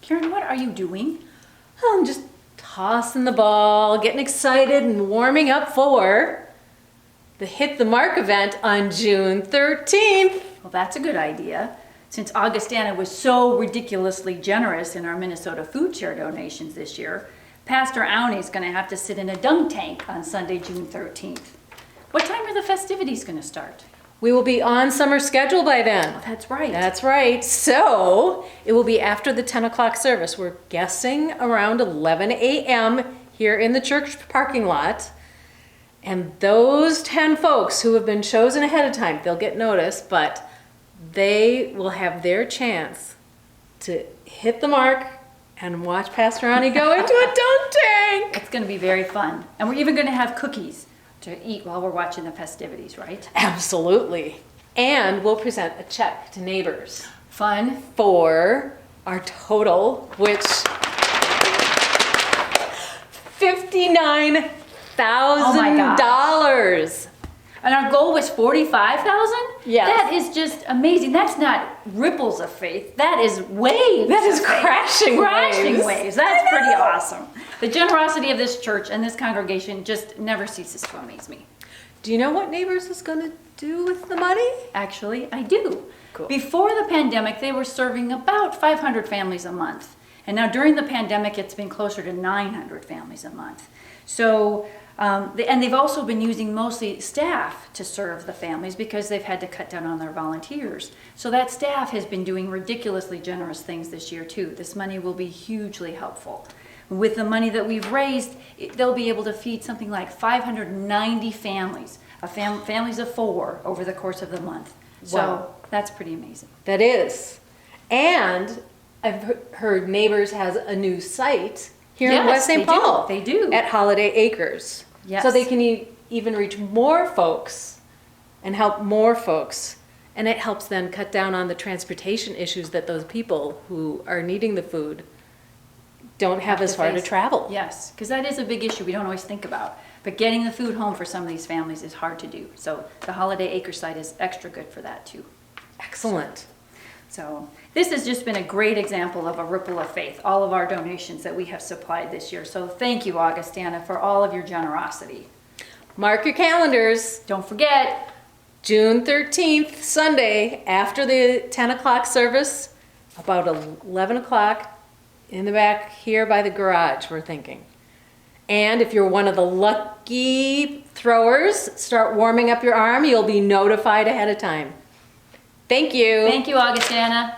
Karen, what are you doing? I'm just tossing the ball, getting excited and warming up for the Hit the Mark event on June 13th. Well, that's a good idea. Since Augustana was so ridiculously generous in our Minnesota food share donations this year, Pastor Aunie's going to have to sit in a dunk tank on Sunday, June 13th. What time are the festivities going to start? We will be on summer schedule by then. Oh, that's right. That's right. So it will be after the 10 o'clock service. We're guessing around 11 a.m. here in the church parking lot. And those 10 folks who have been chosen ahead of time, they'll get notice, but they will have their chance to hit the mark and watch Pastor Ani go into a dunk tank. It's going to be very fun. And we're even going to have cookies to eat while we're watching the festivities, right? Absolutely. And we'll present a check to neighbors Fun. for our total, which $59,000. And our goal was 45,000? Yes. That is just amazing. That's not ripples of faith. That is waves. That is of faith. crashing waves. That's pretty awesome. The generosity of this church and this congregation just never ceases to amaze me. Do you know what Neighbors is going to do with the money? Actually, I do. Cool. Before the pandemic, they were serving about 500 families a month. And now during the pandemic, it's been closer to 900 families a month. So, and they've also been using mostly staff to serve the families because they've had to cut down on their volunteers. So that staff has been doing ridiculously generous things this year too. This money will be hugely helpful. With the money that we've raised, they'll be able to feed something like 590 families, families of 4 over the course of the month. So Wow. that's pretty amazing. That is. And I've heard Neighbors has a new site here in Yes, West St. they do. Paul. They do. At Holiday Acres. Yes. So they can even reach more folks and help more folks. And it helps them cut down on the transportation issues that those people who are needing the food don't have as far to face. travel. Yes, because that is a big issue we don't always think about. But getting the food home for some of these families is hard to do. So the Holiday Acre site is extra good for that too. Excellent. So this has just been a great example of a ripple of faith, all of our donations that we have supplied this year. So thank you, Augustana, for all of your generosity. Mark your calendars. Don't forget, June 13th, Sunday, after the 10 o'clock service, about 11 o'clock in the back here by the garage, we're thinking. And if you're one of the lucky throwers, start warming up your arm. You'll be notified ahead of time. Thank you. thank you, Augustana.